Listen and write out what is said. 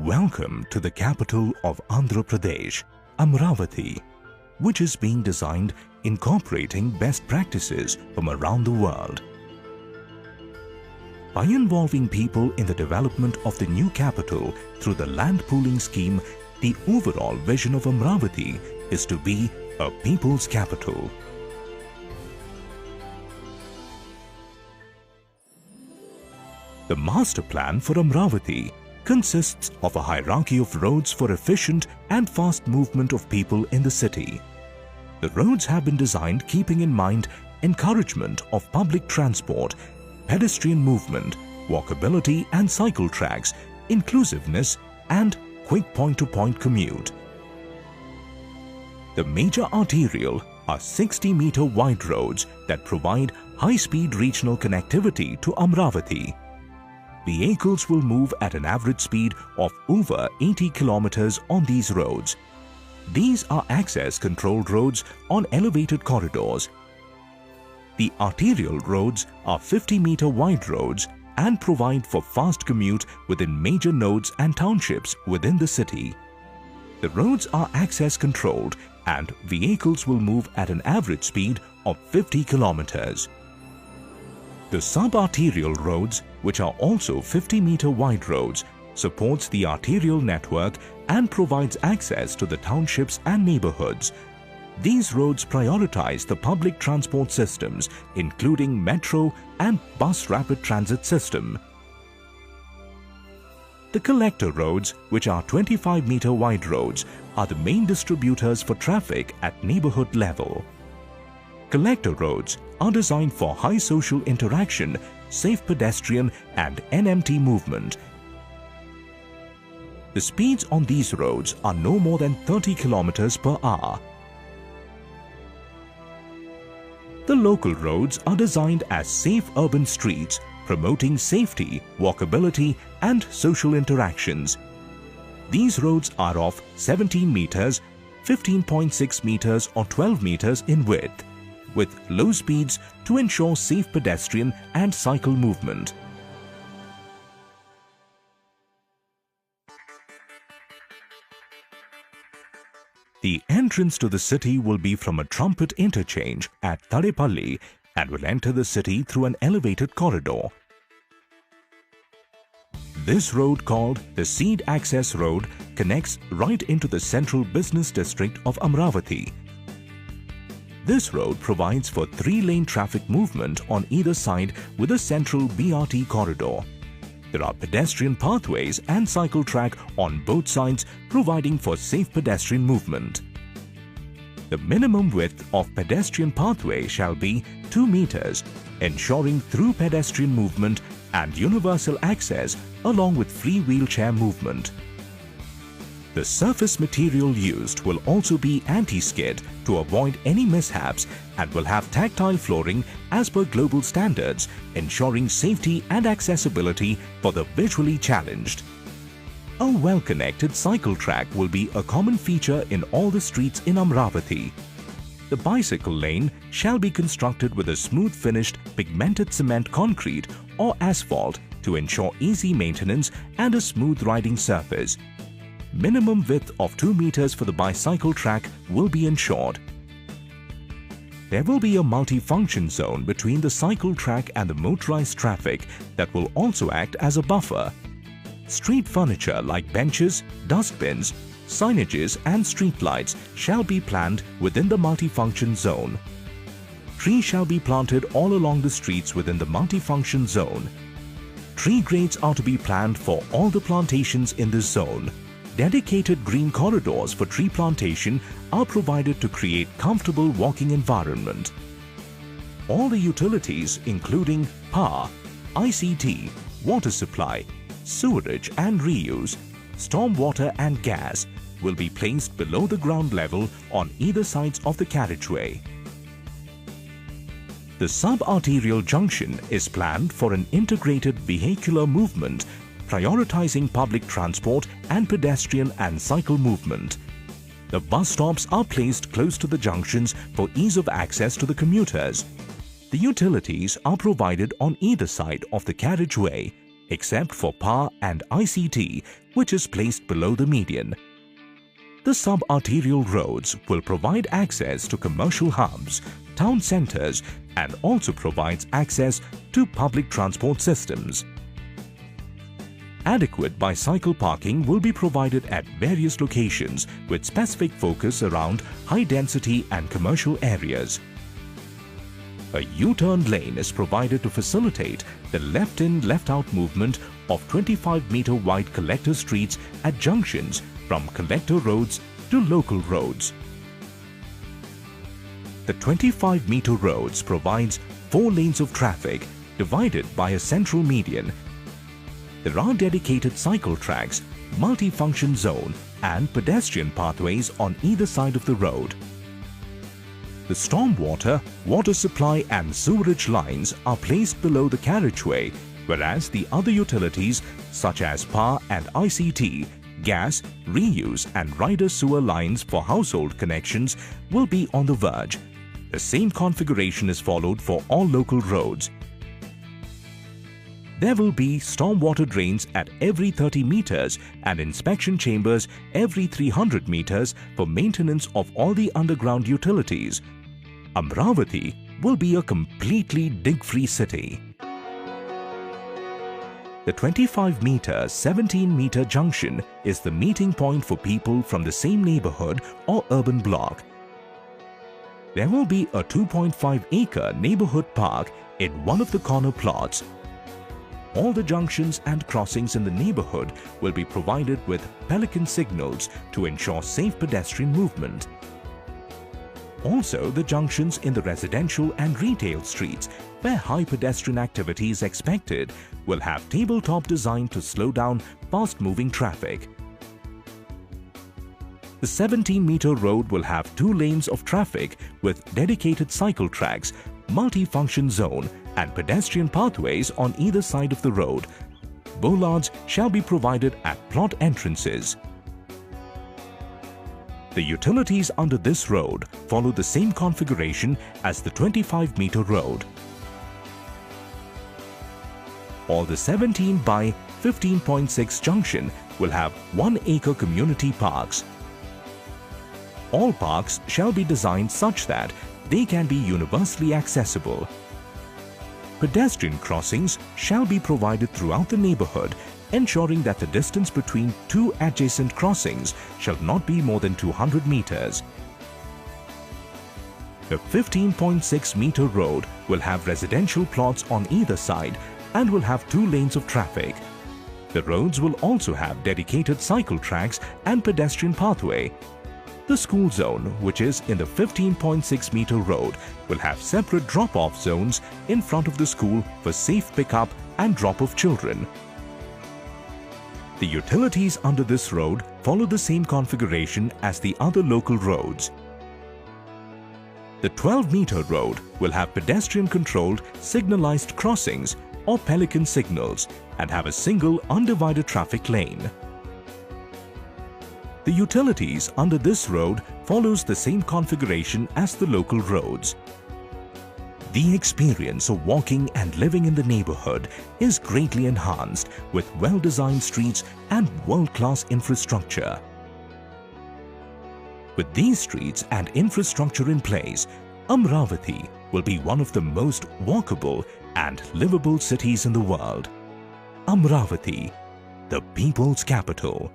Welcome to the capital of Andhra Pradesh, Amaravati, which is being designed incorporating best practices from around the world. By involving people in the development of the new capital through the land pooling scheme, the overall vision of Amaravati is to be a people's capital. The master plan for Amaravati consists of a hierarchy of roads for efficient and fast movement of people in the city. The roads have been designed keeping in mind encouragement of public transport, pedestrian movement, walkability and cycle tracks, inclusiveness and quick point-to-point commute. The major arterial are 60-meter wide roads that provide high-speed regional connectivity to Amaravati. Vehicles will move at an average speed of over 80 kilometers on these roads. These are access-controlled roads on elevated corridors. The arterial roads are 50-meter wide roads and provide for fast commute within major nodes and townships within the city. The roads are access-controlled and vehicles will move at an average speed of 50 kilometers. The sub-arterial roads, which are also 50-meter wide roads, supports the arterial network and provides access to the townships and neighborhoods. These roads prioritize the public transport systems, including metro and bus rapid transit system. The collector roads, which are 25-meter wide roads, are the main distributors for traffic at neighborhood level. Collector roads are designed for high social interaction, safe pedestrian and NMT movement. The speeds on these roads are no more than 30 kilometers per hour. The local roads are designed as safe urban streets, promoting safety, walkability and social interactions. These roads are of 17 meters, 15.6 meters or 12 meters in width, with low speeds to ensure safe pedestrian and cycle movement. The entrance to the city will be from a trumpet interchange at Tadepalli and will enter the city through an elevated corridor. This road, called the Seed Access Road, connects right into the central business district of Amaravati. This road provides for 3-lane traffic movement on either side with a central BRT corridor. There are pedestrian pathways and cycle track on both sides, providing for safe pedestrian movement. The minimum width of pedestrian pathway shall be 2 meters, ensuring through pedestrian movement and universal access along with free wheelchair movement. The surface material used will also be anti-skid to avoid any mishaps and will have tactile flooring as per global standards, ensuring safety and accessibility for the visually challenged. A well-connected cycle track will be a common feature in all the streets in Amaravati. The bicycle lane shall be constructed with a smooth finished pigmented cement concrete or asphalt to ensure easy maintenance and a smooth riding surface. Minimum width of 2 meters for the bicycle track will be ensured. There will be a multi-function zone between the cycle track and the motorized traffic that will also act as a buffer. Street furniture like benches, dustbins, signages and street lights shall be planned within the multi-function zone. Trees shall be planted all along the streets within the multi-function zone. Tree grades are to be planned for all the plantations in this zone. Dedicated green corridors for tree plantation are provided to create comfortable walking environment. All the utilities including power, ICT, water supply, sewerage and reuse, stormwater and gas will be placed below the ground level on either sides of the carriageway. The sub-arterial junction is planned for an integrated vehicular movement, prioritizing public transport and pedestrian and cycle movement. The bus stops are placed close to the junctions for ease of access to the commuters. The utilities are provided on either side of the carriageway, except for power and ICT, which is placed below the median. The sub-arterial roads will provide access to commercial hubs, town centers, and also provides access to public transport systems. Adequate bicycle parking will be provided at various locations with specific focus around high-density and commercial areas. A U-turn lane is provided to facilitate the left-in, left-out movement of 25-meter wide collector streets at junctions from collector roads to local roads. The 25-meter roads provides 4 lanes of traffic divided by a central median. There are dedicated cycle tracks, multi-function zone and pedestrian pathways on either side of the road. The stormwater, water supply and sewerage lines are placed below the carriageway, whereas the other utilities such as power and ICT, gas, reuse and rider sewer lines for household connections will be on the verge. The same configuration is followed for all local roads. There will be stormwater drains at every 30 meters and inspection chambers every 300 meters for maintenance of all the underground utilities. Amaravati will be a completely dig-free city. The 25-meter, 17-meter junction is the meeting point for people from the same neighborhood or urban block. There will be a 2.5-acre neighborhood park in one of the corner plots. All the junctions and crossings in the neighborhood will be provided with pelican signals to ensure safe pedestrian movement. Also, the junctions in the residential and retail streets where high pedestrian activity is expected will have tabletop design to slow down fast-moving traffic. The 17-meter road will have 2 lanes of traffic with dedicated cycle tracks, multi-function zone and pedestrian pathways on either side of the road. Bollards shall be provided at plot entrances. The utilities under this road follow the same configuration as the 25-meter road. All the 17 by 15.6 junction will have 1-acre community parks. All parks shall be designed such that they can be universally accessible. Pedestrian crossings shall be provided throughout the neighborhood, ensuring that the distance between 2 adjacent crossings shall not be more than 200 meters. The 15.6-meter road will have residential plots on either side and will have 2 lanes of traffic. The roads will also have dedicated cycle tracks and pedestrian pathway. The school zone, which is in the 15.6-meter road, will have separate drop-off zones in front of the school for safe pickup and drop of children. The utilities under this road follow the same configuration as the other local roads. The 12-meter road will have pedestrian-controlled signalized crossings or pelican signals and have a single undivided traffic lane. The utilities under this road follows the same configuration as the local roads. The experience of walking and living in the neighborhood is greatly enhanced with well-designed streets and world-class infrastructure. With these streets and infrastructure in place, Amaravati will be one of the most walkable and livable cities in the world. Amaravati, the people's capital.